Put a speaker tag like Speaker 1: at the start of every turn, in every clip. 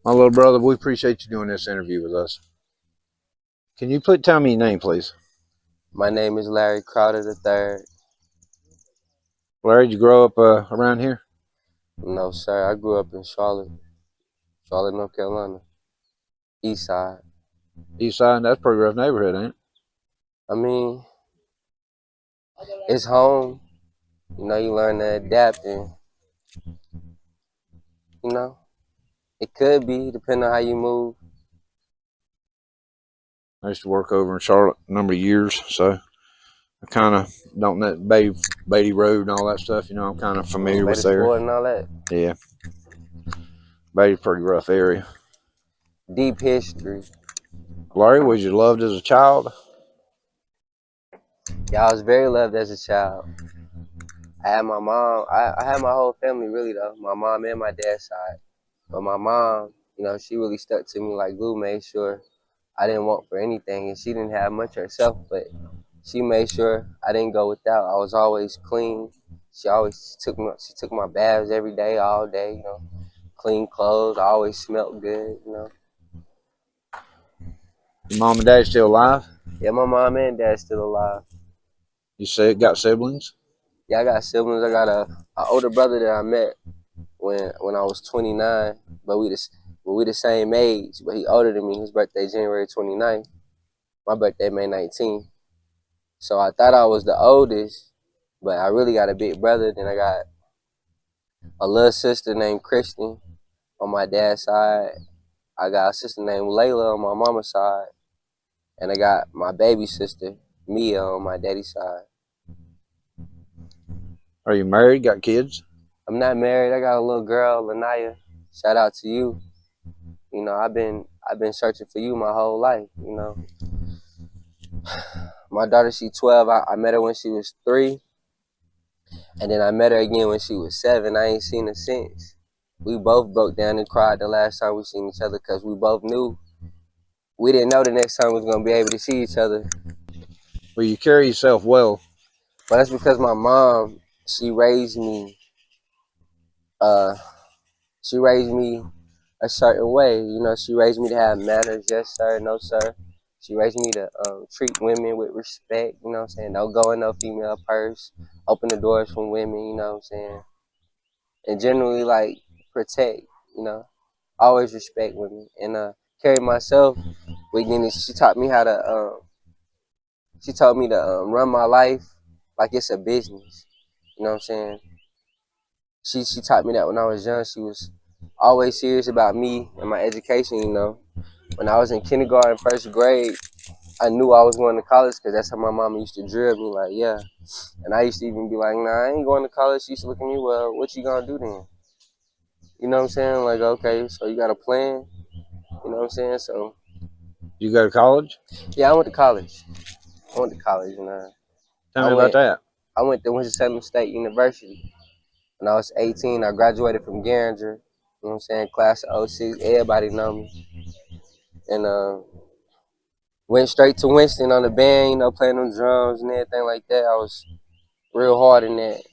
Speaker 1: My little brother, we appreciate you doing this interview with us. Can you tell me your name, please?
Speaker 2: My name is Larry Crowder III.
Speaker 1: Larry, did you grow up around here?
Speaker 2: No, sir. I grew up in Charlotte, North Carolina, East Side.
Speaker 1: East Side? That's a pretty rough neighborhood, ain't it?
Speaker 2: I mean, it's home. You learn to adapt, and it could be depending on how you move.
Speaker 1: I used to work over in Charlotte a number of years, so I kind of don't know Beatty Road and all that stuff. I'm kind of familiar with there.
Speaker 2: Sport and all that.
Speaker 1: Yeah, Beatty's a pretty rough area.
Speaker 2: Deep history.
Speaker 1: Larry, was you loved as a child?
Speaker 2: Yeah, I was very loved as a child. I had my mom. I had my whole family really though. My mom and my dad's side. But my mom, she really stuck to me like glue. Made sure I didn't want for anything, and she didn't have much herself, but she made sure I didn't go without. I was always clean. She always took my baths every day, all day. Clean clothes. I always smelled good.
Speaker 1: Your mom and dad still alive?
Speaker 2: Yeah, my mom and dad still alive.
Speaker 1: You said got siblings?
Speaker 2: Yeah, I got siblings. I got a older brother that I met when I was 29, but we the same age, but he older than me. His birthday January 29th. My birthday May 19th. So I thought I was the oldest, but I really got a big brother. Then I got a little sister named Kristen on my dad's side. I got a sister named Layla on my mama's side. And I got my baby sister, Mia, on my daddy's side.
Speaker 1: Are you married? Got kids?
Speaker 2: I'm not married. I got a little girl, Lanaya. Shout out to you. I've been searching for you my whole life, My daughter, she's 12. I met her when she was 3. And then I met her again when she was 7. I ain't seen her since. We both broke down and cried the last time we seen each other because we both knew we didn't know the next time we was going to be able to see each other.
Speaker 1: Well, you carry yourself well.
Speaker 2: But that's because my mom, she raised me a certain way. She raised me to have manners, yes sir, no sir. She raised me to treat women with respect, you know what I'm saying? Don't go in no female purse, open the doors from women, you know what I'm saying? And generally, like, protect, always respect women. And carry myself with Guinness. She taught me to run my life like it's a business, you know what I'm saying? She taught me that when I was young. She was always serious about me and my education, When I was in kindergarten, first grade, I knew I was going to college because that's how my mama used to drill me, like, yeah. And I used to even be like, nah, I ain't going to college. She used to look at me, well, what you gonna do then? You know what I'm saying? Like, okay, so you got a plan? You know what I'm saying? So,
Speaker 1: You go to college?
Speaker 2: yeah, I went to college.
Speaker 1: Tell me about that.
Speaker 2: I went to Winston-Salem State University. When I was 18, I graduated from Garinger. You know what I'm saying? Class of 06. Everybody know me. And went straight to Winston on the band, playing them drums and everything like that. I was real hard in that.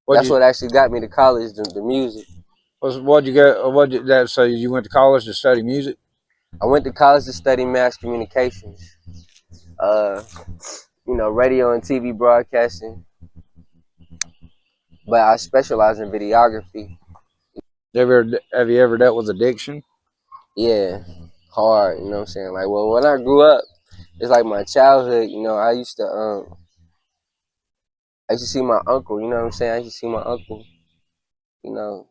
Speaker 2: That's what actually got me to college, the music.
Speaker 1: What'd you go? So you went to college to study music?
Speaker 2: I went to college to study mass communications. Radio and TV broadcasting. But I specialize in videography.
Speaker 1: Have you ever dealt with addiction?
Speaker 2: Yeah, hard, you know what I'm saying? Like, well, when I grew up, it's like my childhood, I used to see my uncle, you know what I'm saying? I used to see my uncle,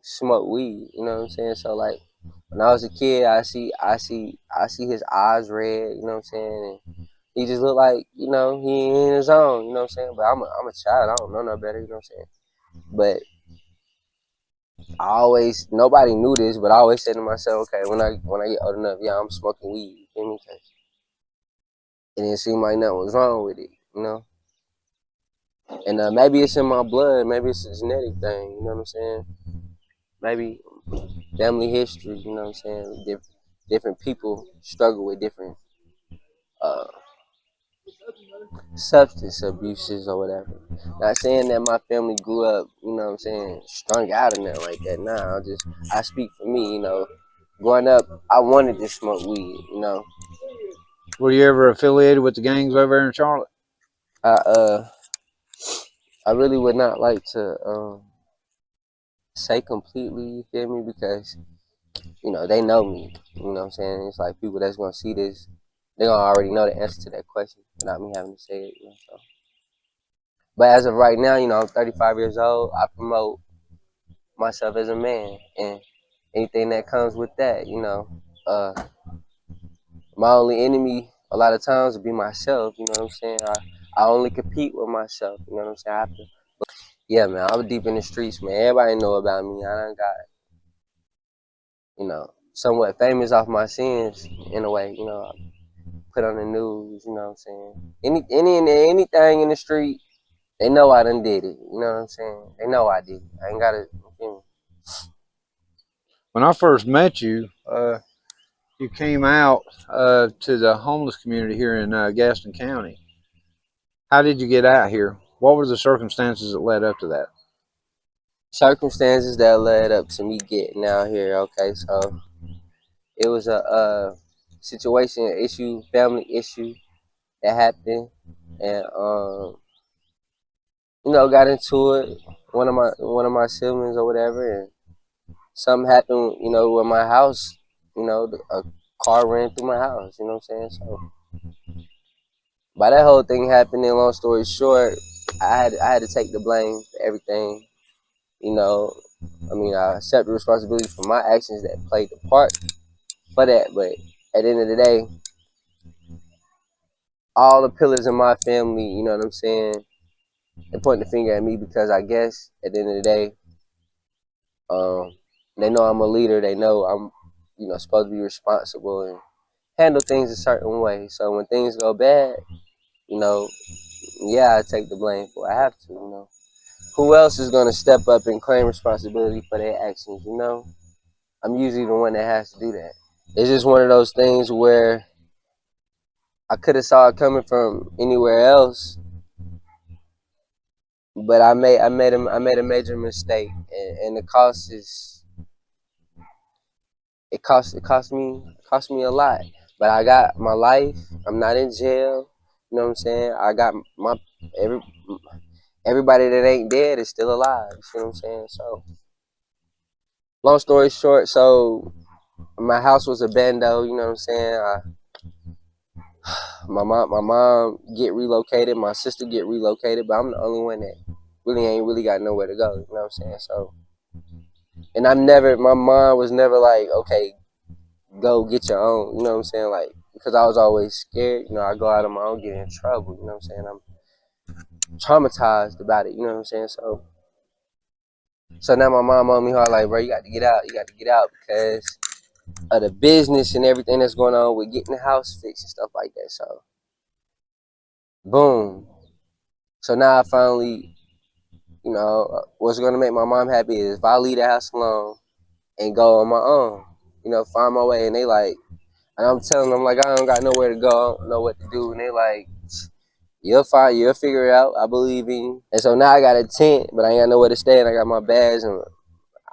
Speaker 2: smoke weed, you know what I'm saying? So like when I was a kid, I see his eyes red, you know what I'm saying? And he just looked like, he in his own, you know what I'm saying? But I'm a child, I don't know no better, you know what I'm saying? But nobody knew this, but I always said to myself, okay, when I get old enough, yeah, I'm smoking weed, you feel me? It didn't seem like nothing was wrong with it, And maybe it's in my blood, maybe it's a genetic thing, you know what I'm saying? Maybe family history, you know what I'm saying? Different people struggle with different substance abuses or whatever. Not saying that my family grew up, you know what I'm saying, strung out and nothing like that. Nah, I speak for me, you know. Growing up, I wanted to smoke weed, you know.
Speaker 1: Were you ever affiliated with the gangs over there in Charlotte?
Speaker 2: I I really would not like to say completely, you feel me, because you know they know me. You know what I'm saying? It's like people that's gonna see this, they gonna already know the answer to that question without me having to say it. You know, so. But as of right now, you know, I'm 35 years old. I promote myself as a man and anything that comes with that. You know, uh, my only enemy a lot of times would be myself. You know what I'm saying? I only compete with myself. You know what I'm saying? I have to, yeah, man. I was deep in the streets, man. Everybody know about me. I done got, you know, somewhat famous off my sins in a way. You know, put on the news. You know what I'm saying? Anything in the street, they know I done did it. You know what I'm saying? They know I did it. I ain't gotta. You know.
Speaker 1: When I first met you, you came out to the homeless community here in Gaston County. How did you get out here? What were the circumstances that led up to that?
Speaker 2: Circumstances that led up to me getting out here. Okay, so it was a situation, issue, family issue that happened, and you know, got into it. One of my siblings or whatever, and something happened. You know, with my house. You know, a car ran through my house. You know what I'm saying? So by that whole thing happening, long story short, I had to take the blame for everything. You know, I mean, I accept the responsibility for my actions that played the part for that. But at the end of the day, all the pillars in my family, you know what I'm saying, they point the finger at me because I guess at the end of the day, um, they know I'm a leader. They know I'm, you know, supposed to be responsible and handle things a certain way. So when things go bad, you know, yeah, I take the blame for it. I have to, you know. Who else is gonna step up and claim responsibility for their actions, you know? I'm usually the one that has to do that. It's just one of those things where I could have saw it coming from anywhere else, but I made a major mistake, and the cost is it cost me a lot. But I got my life. I'm not in jail. You know what I'm saying? I got my every everybody that ain't dead is still alive. You see what I'm saying? So long story short, so my house was a bando. You know what I'm saying? My mom get relocated. My sister get relocated, but I'm the only one that really ain't really got nowhere to go. You know what I'm saying? So, and my mom was never like, okay, go get your own. You know what I'm saying? Like, because I was always scared. You know, I go out on my own, get in trouble. You know what I'm saying? I'm traumatized about it. You know what I'm saying? So now my mom on me hard, like, bro, you got to get out. You got to get out because of the business and everything that's going on with getting the house fixed and stuff like that. So, boom. So now I finally, you know, what's gonna make my mom happy is if I leave the house alone and go on my own, you know, find my way. And they like, and I'm telling them like I don't got nowhere to go, I don't know what to do, and they like, you'll figure it out. I believe in you. And so now I got a tent, but I ain't got nowhere to stay, and I got my bags, and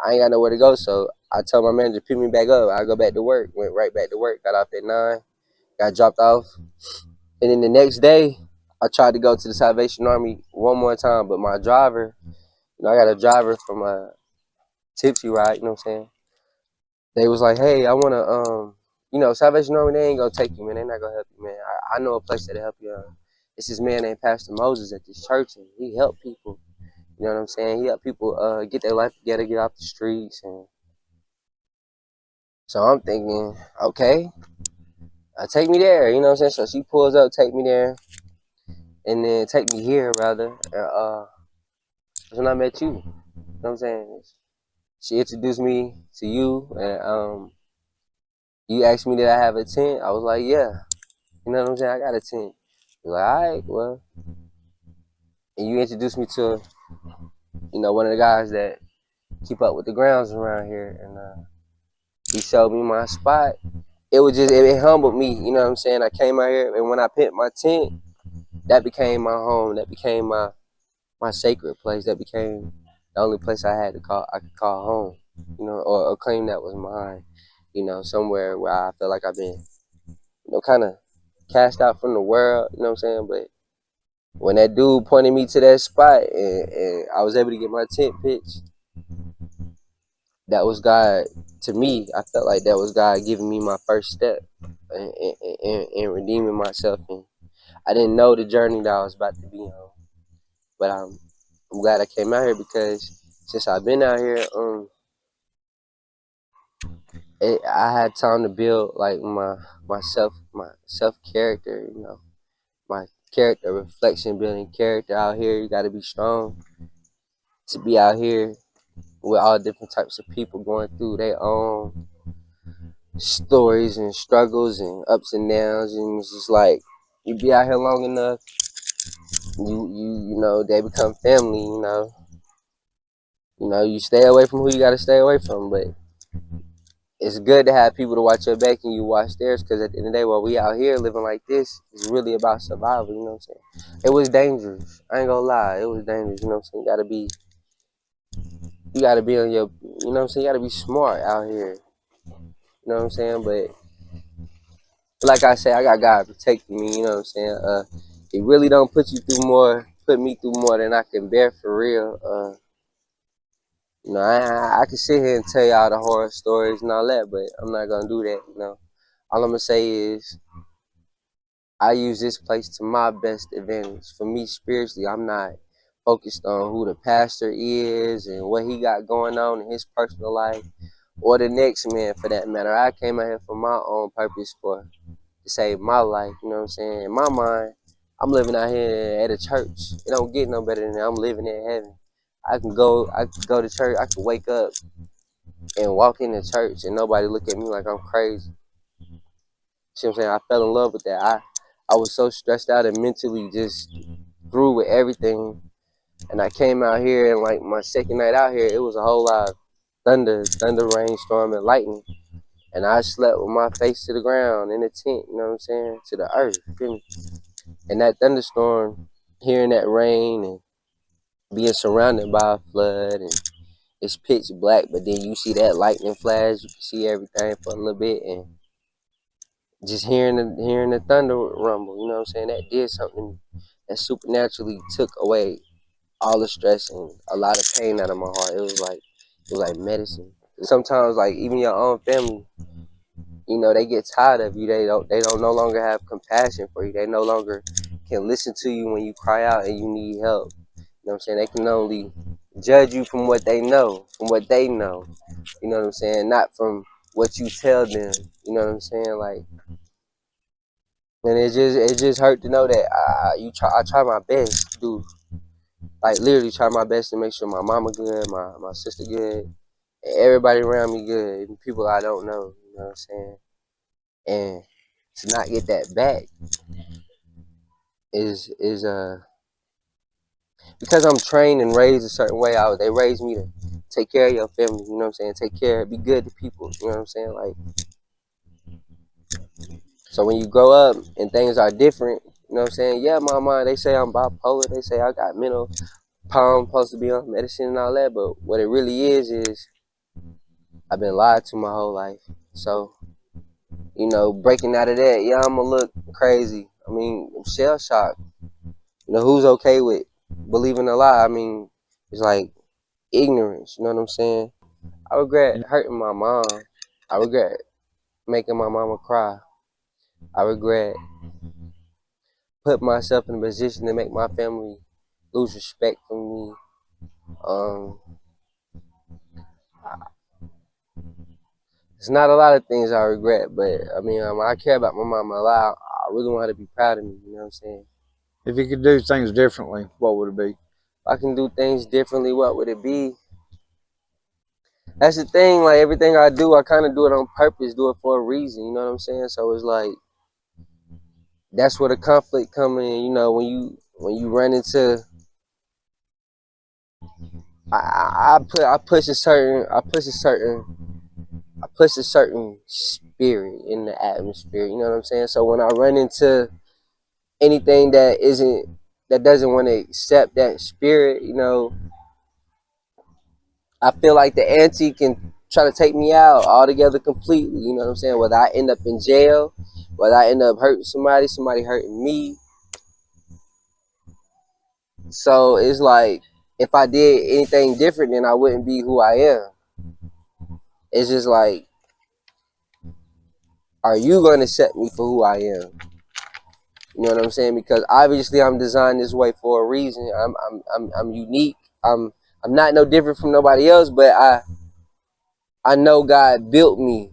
Speaker 2: I ain't got nowhere to go. So I tell my manager pick me back up. I go back to work. Went right back to work. Got off at 9. Got dropped off, and then the next day I tried to go to the Salvation Army one more time, but my driver. You know, I got a driver from a Tipsy ride, you know what I'm saying? They was like, hey, I wanna you know, Salvation Army, they ain't gonna take you, man. They not gonna help you, man. I know a place that'll help you. It's this man named Pastor Moses at this church, and he helped people. You know what I'm saying? He helped people get their life together, get off the streets, and so I'm thinking, okay, take me there. You know what I'm saying? So she pulls up, take me there, and then take me here rather. That's when I met you. You know what I'm saying? She introduced me to you, and you asked me did I have a tent? I was like, yeah. You know what I'm saying? I got a tent. You're like, all right, well. And you introduced me to, you know, one of the guys that keep up with the grounds around here, and he showed me my spot. It humbled me. You know what I'm saying? I came out here, and when I picked my tent, that became my home. That became my sacred place. That became the only place I could call home, you know, or claim that was mine, you know, somewhere where I feel like I've been, you know, kind of cast out from the world, you know what I'm saying? But when that dude pointed me to that spot and I was able to get my tent pitched, that was God. To me, I felt like that was God giving me my first step in redeeming myself. And I didn't know the journey that I was about to be on, but I'm glad I came out here because since I've been out here, I had time to build like my self character, you know, my character reflection, building character out here. You got to be strong to be out here with all different types of people going through their own stories and struggles and ups and downs, and it's just like you be out here long enough, you know they become family. You know you stay away from who you got to stay away from, but it's good to have people to watch your back and you watch theirs, because at the end of the day, while we out here living like this, it's really about survival. You know what I'm saying? It was dangerous. I ain't gonna lie, it was dangerous. You know what I'm saying? You gotta be on your, you know what I'm saying? You gotta be smart out here. You know what I'm saying? But like I said, I got God protecting me. You know what I'm saying? He really don't put me through more than I can bear for real. You know, I can sit here and tell y'all the horror stories and all that, but I'm not gonna do that. You know, all I'm gonna say is I use this place to my best advantage. For me, spiritually, I'm not focused on who the pastor is and what he got going on in his personal life, or the next man for that matter. I came out here for my own purpose, to save my life. You know what I'm saying? In my mind, I'm living out here at a church. It don't get no better than that. I'm living in heaven. I can go to church. I can wake up and walk into church and nobody look at me like I'm crazy. See what I'm saying? I fell in love with that. I was so stressed out and mentally just through with everything. And I came out here, and like my second night out here, it was a whole lot of thunder, rainstorm, and lightning. And I slept with my face to the ground in the tent, you know what I'm saying? To the earth. Feel me? And that thunderstorm, hearing that rain and being surrounded by a flood, and it's pitch black, but then you see that lightning flash, you can see everything for a little bit, and just hearing the thunder rumble, you know what I'm saying? That did something to me. That supernaturally took away all the stress and a lot of pain out of my heart. It was like medicine. Sometimes like even your own family, you know, they get tired of you. They don't no longer have compassion for you. They no longer can listen to you when you cry out and you need help. You know what I'm saying? They can only judge you from what they know, from what they know. You know what I'm saying? Not from what you tell them. You know what I'm saying? Like, and it just hurt to know that I try my best, dude. Like literally try my best to make sure my mama good, my sister good, and everybody around me good, even people I don't know. You know what I'm saying? And to not get that back is because I'm trained and raised a certain way. They raised me to take care of your family. You know what I'm saying? Take care, be good to people. You know what I'm saying? Like, so when you grow up and things are different, you know what I'm saying? Yeah, my mind, they say I'm bipolar. They say I got mental problem, supposed to be on medicine and all that. But what it really is I've been lied to my whole life. So, you know, breaking out of that, yeah, I'm gonna look crazy. I mean, I'm shell shocked. You know, who's okay with believing a lie? I mean, it's like ignorance. You know what I'm saying? I regret hurting my mom. I regret making my mama cry. I regret putting myself in a position to make my family lose respect for me. Um, it's not a lot of things I regret, but I mean, I care about my mama a lot. I really want her to be proud of me. You know what I'm saying?
Speaker 1: If you could do things differently, what would it be?
Speaker 2: If I can do things differently, what would it be? That's the thing. Like everything I do, I kind of do it on purpose, do it for a reason. You know what I'm saying? So it's like that's where the conflict come in. You know, when you run into, I push a certain spirit in the atmosphere. You know what I'm saying? So when I run into anything that doesn't want to accept that spirit, you know, I feel like the anti can try to take me out altogether completely. You know what I'm saying? Whether I end up in jail, whether I end up hurting somebody, somebody hurting me. So it's like if I did anything different, then I wouldn't be who I am. It's just like, are you going to set me for who I am? You know what I'm saying? Because obviously I'm designed this way for a reason. I'm unique. I'm not no different from nobody else, but I know God built me.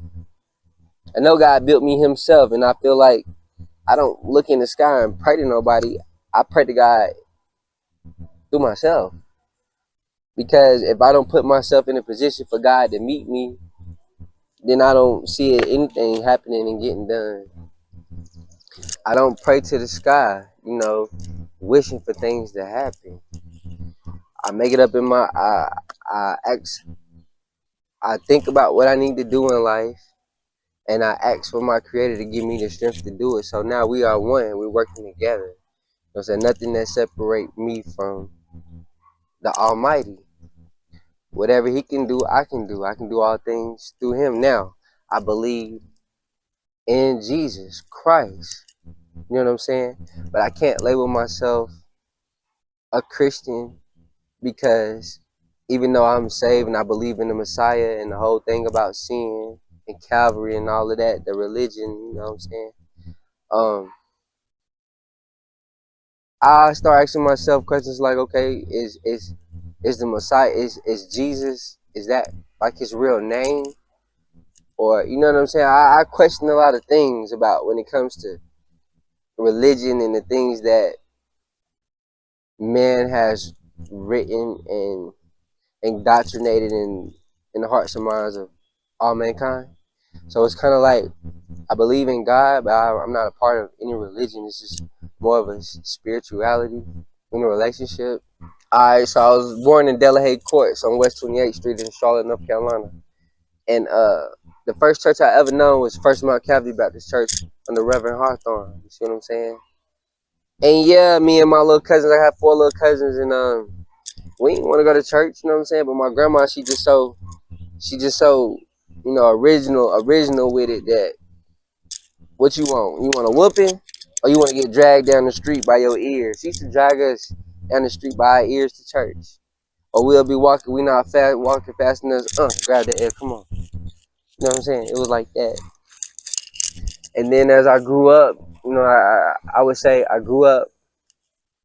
Speaker 2: I know God built me himself, and I feel like I don't look in the sky and pray to nobody. I pray to God through myself. Because if I don't put myself in a position for God to meet me, then I don't see anything happening and getting done. I don't pray to the sky, you know, wishing for things to happen. I make it up in my I think about what I need to do in life, and I ask for my creator to give me the strength to do it. So now we are one. We're working together. You know what I'm saying? Nothing that separates me from the Almighty. Whatever he can do, I can do. I can do all things through him. Now, I believe in Jesus Christ. You know what I'm saying? But I can't label myself a Christian because even though I'm saved and I believe in the Messiah and the whole thing about sin and Calvary and all of that, the religion, you know what I'm saying? Um, I start asking myself questions like, okay, is the Messiah, is Jesus, is that like his real name? Or you know what I'm saying? I question a lot of things about when it comes to religion and the things that man has written and indoctrinated in the hearts and minds of all mankind. So it's kind of like I believe in God, but I'm not a part of any religion. It's just more of a spirituality in a relationship. Alright, so I was born in Delahaye Courts on West 28th Street in Charlotte, North Carolina. And the first church I ever known was First Mount Calvary Baptist Church under Reverend Hawthorne. You see what I'm saying? And yeah, me and my little cousins, I have 4 little cousins, and we didn't want to go to church, you know what I'm saying? But my grandma, she just so, you know, original with it that what you want? You want a whooping? Or you want to get dragged down the street by your ears? She used to drag us down the street by our ears to church. Or we'll be walking, we not fast, walking fast enough, grab the air, come on. You know what I'm saying? It was like that. And then as I grew up, you know, I would say I grew up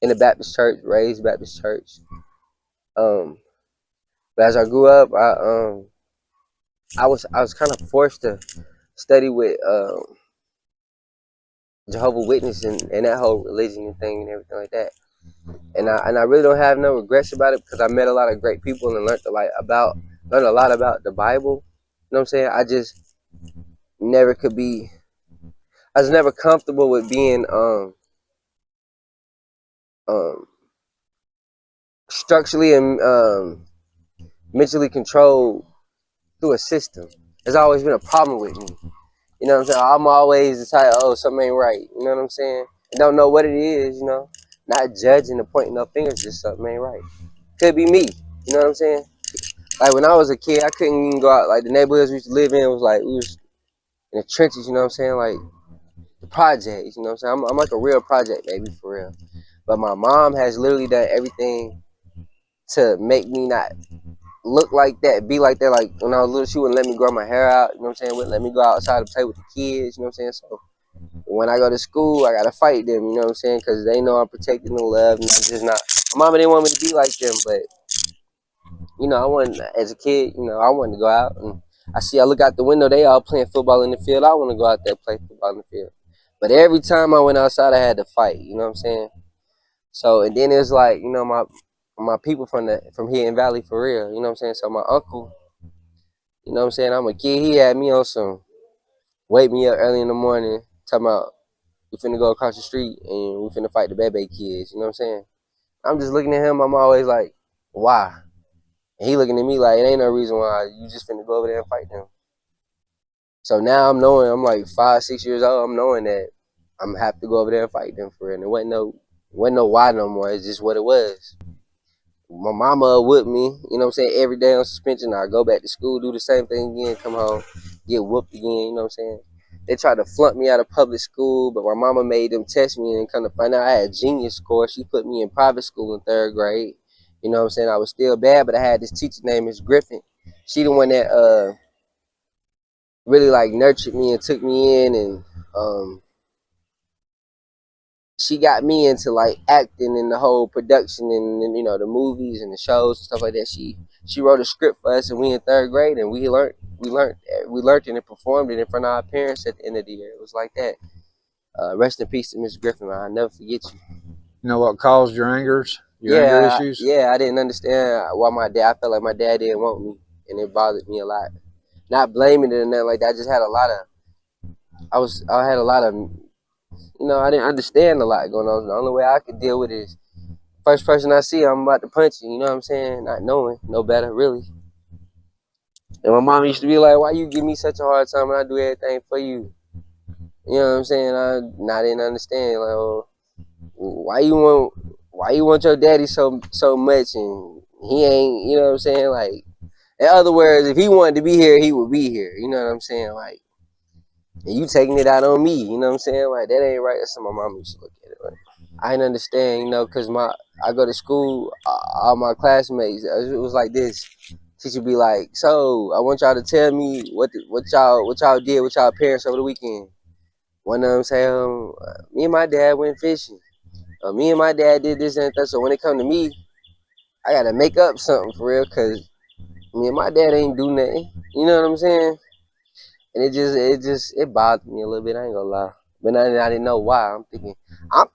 Speaker 2: in a Baptist church, raised Baptist church. Um, but as I grew up, I was kind of forced to study with Jehovah Witness and that whole religion and thing and everything like that. And I really don't have no regrets about it because I met a lot of great people and learned a lot about the Bible. You know what I'm saying? I just never could be. I was never comfortable with being um structurally and mentally controlled through a system. There's always been a problem with me. You know what I'm saying? I'm always the type, oh, something ain't right. You know what I'm saying? I don't know what it is, you know? Not judging and pointing no fingers, just something ain't right. Could be me. You know what I'm saying? Like when I was a kid, I couldn't even go out. Like the neighborhoods we used to live in was like, we was in the trenches, you know what I'm saying? Like the projects, you know what I'm saying? I'm like a real project baby for real. But my mom has literally done everything to make me not look like that, be like that. Like when I was little, she wouldn't let me grow my hair out, you know what I'm saying? Wouldn't let me go outside to play with the kids, you know what I'm saying? So when I go to school, I gotta fight them, you know what I'm saying? Because they know I'm protecting the love, and I'm just not. My mama didn't want me to be like them, but you know, I wanted as a kid, you know, I wanted to go out and I look out the window, they all playing football in the field. I want to go out there and play football in the field. But every time I went outside, I had to fight, you know what I'm saying? So and then it's like, you know, my people from here in Valley for real, you know what I'm saying? So my uncle, you know what I'm saying? I'm a kid. He had me on some wake me up early in the morning, talking about we finna go across the street and we finna fight the Bebe kids. You know what I'm saying? I'm just looking at him. I'm always like, why? And he looking at me like, it ain't no reason why. You just finna go over there and fight them. So now I'm knowing, I'm like 5, 6 years old. I'm knowing that. I'm gonna have to go over there and fight them for it. And it wasn't no why no more. It's just what it was. My mama with me, you know what I'm saying, every day on suspension. I go back to school, do the same thing again, come home, get whooped again, you know what I'm saying. They tried to flunk me out of public school, but my mama made them test me and kind of find out I had genius score. She put me in private school in 3rd grade. You know what I'm saying? I was still bad, but I had this teacher named Miss Griffin. She the one that really like nurtured me and took me in, and she got me into like acting and the whole production and you know the movies and the shows and stuff like that. She wrote a script for us and we in 3rd grade and we learned it and performed it in front of our parents at the end of the year. It was like that. Rest in peace to Miss Griffin, man. I'll never forget you.
Speaker 1: You know what caused your anger
Speaker 2: Yeah,
Speaker 1: issues?
Speaker 2: yeah. I didn't understand why I felt like my dad didn't want me, and it bothered me a lot. Not blaming it or nothing like that. I just had a lot of. I had a lot of. I didn't understand a lot going on. The only way I could deal with it is first person I see, I'm about to punch you. You know what I'm saying? Not knowing no better, really. And my mom used to be like, "Why you give me such a hard time when I do everything for you?" You know what I'm saying? I didn't understand. Like, oh, why you want your daddy so much and he ain't. You know what I'm saying? Like, in other words, if he wanted to be here, he would be here. You know what I'm saying? Like, and you taking it out on me. You know what I'm saying? Like, that ain't right. That's how my mom used to look at it. Like, I didn't understand, cause I go to school, all my classmates, it was like this. Teacher be like, so I want y'all to tell me what y'all did with y'all parents over the weekend. One of them say, me and my dad went fishing. Me and my dad did this and that. So when it come to me, I gotta make up something for real, cause me and my dad ain't do nothing. You know what I'm saying? And it bothered me a little bit. I ain't gonna lie, but I didn't know why. I'm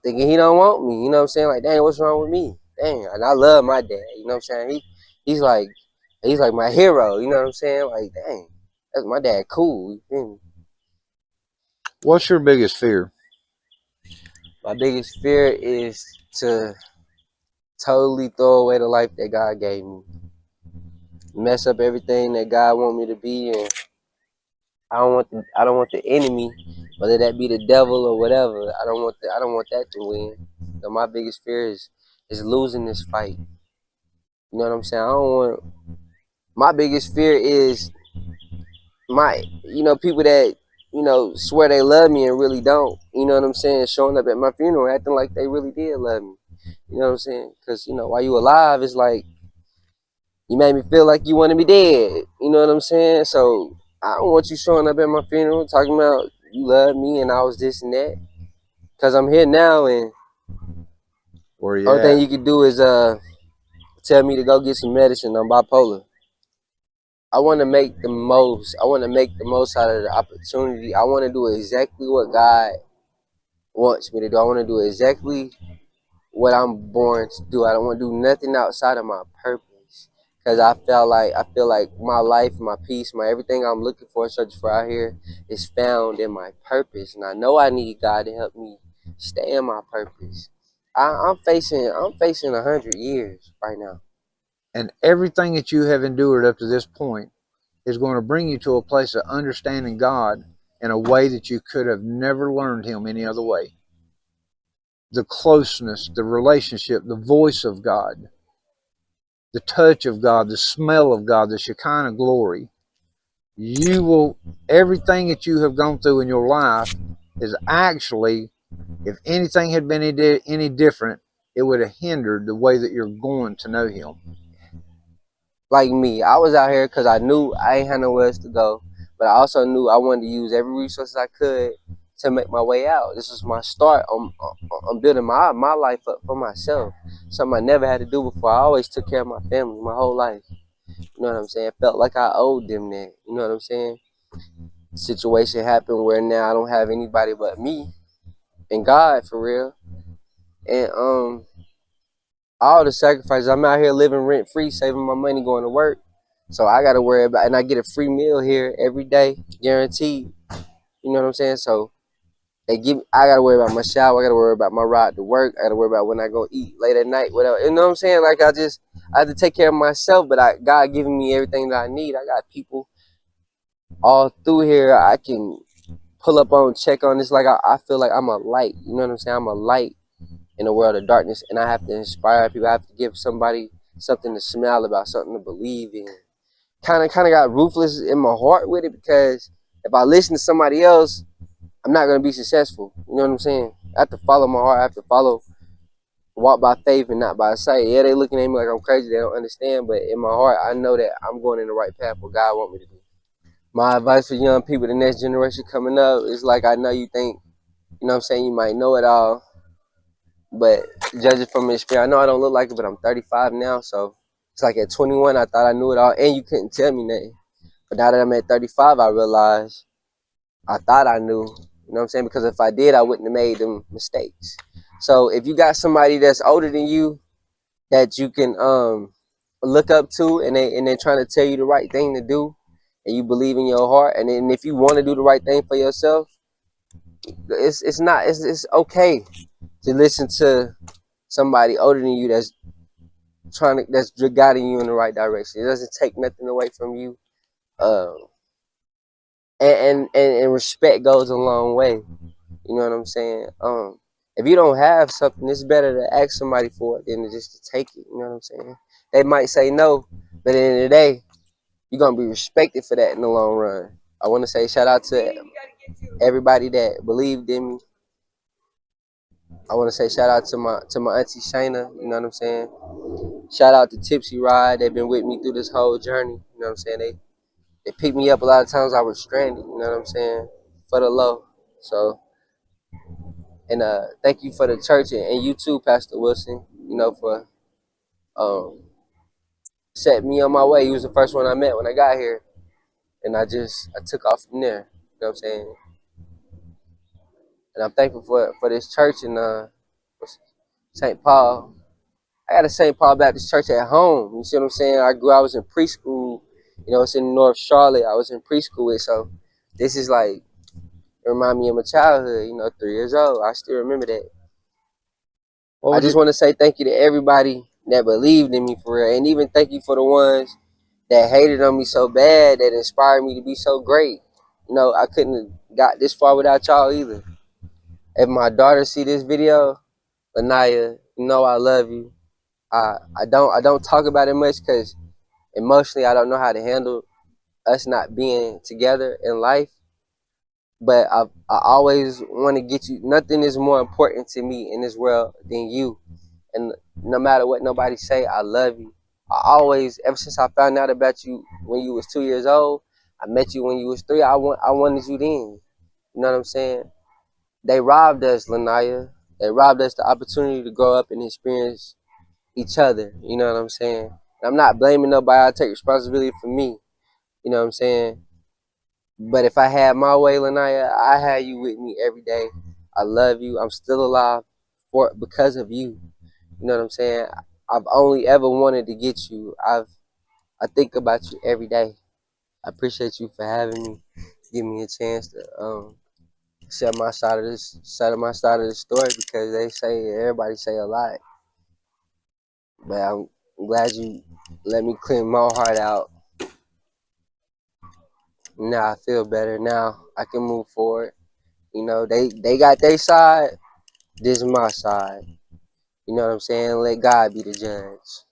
Speaker 2: thinking he don't want me. You know what I'm saying? Like, dang, what's wrong with me? Dang, and I love my dad. You know what I'm saying? He's like he's like my hero. You know what I'm saying? Like, dang, that's my dad. Cool. You feel me?
Speaker 1: What's your biggest fear?
Speaker 2: My biggest fear is to totally throw away the life that God gave me, mess up everything that God want me to be, and I don't want the enemy, whether that be the devil or whatever. I don't want that to win. So my biggest fear is losing this fight. You know what I'm saying? I don't want. My biggest fear is people that swear they love me and really don't. You know what I'm saying? Showing up at my funeral acting like they really did love me. You know what I'm saying? Because while you alive, it's like you made me feel like you wanted me dead. You know what I'm saying? So I don't want you showing up at my funeral talking about you love me and I was this and that. Cause I'm here now, and
Speaker 1: Where you
Speaker 2: only thing
Speaker 1: at?
Speaker 2: you can do is tell me to go get some medicine. I'm bipolar. I want to make the most. I want to make the most out of the opportunity. I want to do exactly what God wants me to do. I want to do exactly what I'm born to do. I don't want to do nothing outside of my purpose. Cause I feel like my life, my peace, my everything I'm looking for, searching for out here, is found in my purpose. And I know I need God to help me stay in my purpose. I'm facing 100 years right now.
Speaker 1: And everything that you have endured up to this point is going to bring you to a place of understanding God in a way that you could have never learned Him any other way. The closeness, the relationship, the voice of God, the touch of God, the smell of God, the Shekinah glory. Everything that you have gone through in your life is actually, if anything had been any different, it would have hindered the way that you're going to know Him.
Speaker 2: Like me, I was out here because I knew I ain't had nowhere else to go, but I also knew I wanted to use every resource I could to make my way out. This was my start on building my life up for myself. Something I never had to do before. I always took care of my family my whole life. You know what I'm saying? Felt like I owed them that. You know what I'm saying? Situation happened where now I don't have anybody but me and God for real. And all the sacrifices. I'm out here living rent free, saving my money, going to work. So I gotta worry about, and I get a free meal here every day, guaranteed. You know what I'm saying? So I gotta worry about my shower. I gotta worry about my ride to work. I gotta worry about when I go eat late at night, whatever. You know what I'm saying? Like I have to take care of myself, but God giving me everything that I need. I got people all through here I can pull up on, check on. It's like I feel like I'm a light. You know what I'm saying? I'm a light in a world of darkness, and I have to inspire people. I have to give somebody something to smile about, something to believe in. Kind of got ruthless in my heart with it, because if I listen to somebody else, I'm not gonna be successful. You know what I'm saying? I have to follow my heart. I have to walk by faith and not by sight. Yeah, they looking at me like I'm crazy. They don't understand, but in my heart, I know that I'm going in the right path. What God want me to do. My advice for young people, the next generation coming up, is like, I know you think, you know what I'm saying, you might know it all, but judging from experience, I know I don't look like it, but I'm 35 now, so it's like at 21, I thought I knew it all, and you couldn't tell me nothing. But now that I'm at 35, I realize I thought I knew, you know what I'm saying, because if I did, I wouldn't have made them mistakes. So if you got somebody that's older than you that you can look up to, and they're trying to tell you the right thing to do, and you believe in your heart, and then if you want to do the right thing for yourself, it's okay to listen to somebody older than you that's guiding you in the right direction. It doesn't take nothing away from you, um, and respect goes a long way. You know what I'm saying? If you don't have something, it's better to ask somebody for it than just to take it. You know what I'm saying? They might say no, but at the end of the day, you're gonna be respected for that in the long run. I want to say shout out to everybody that believed in me. I want to say shout out to my auntie Shayna. You know what I'm saying? Shout out to Tipsy Ride. They've been with me through this whole journey. You know what I'm saying? They picked me up a lot of times I was stranded. You know what I'm saying? For the low. So, and thank you for the church, and you too, Pastor Wilson. You know, for um setting me on my way. He was the first one I met when I got here, and I took off from there. You know what I'm saying? And I'm thankful for this church in St. Paul. I got a St. Paul Baptist Church at home. You see what I'm saying? I was in preschool. You know, it's in North Charlotte. I was in preschool with, so this is like, it remind me of my childhood. You know, 3 years old. I still remember that.
Speaker 1: What
Speaker 2: I
Speaker 1: would
Speaker 2: just
Speaker 1: you?
Speaker 2: want to say thank you to everybody that believed in me for real, and even thank you for the ones that hated on me so bad, that inspired me to be so great. You know, I couldn't have got this far without y'all either. If my daughter see this video, Lanaya, you know I love you. I don't talk about it much because emotionally I don't know how to handle us not being together in life. But I always want to get you. Nothing is more important to me in this world than you. And no matter what nobody say, I love you. I always, ever since I found out about you when you was 2 years old, I met you when you was 3. I wanted you then. You know what I'm saying? They robbed us, Lanaya. They robbed us the opportunity to grow up and experience each other. You know what I'm saying? And I'm not blaming nobody. I take responsibility for me. You know what I'm saying? But if I had my way, Lanaya, I had you with me every day. I love you. I'm still alive because of you. You know what I'm saying? I've only ever wanted to get you. I think about you every day. I appreciate you for having me, give me a chance to share my side of the story, because everybody say a lot. But I'm glad you let me clean my heart out. Now I feel better. Now I can move forward. You know, they got their side. This is my side. You know what I'm saying? Let God be the judge.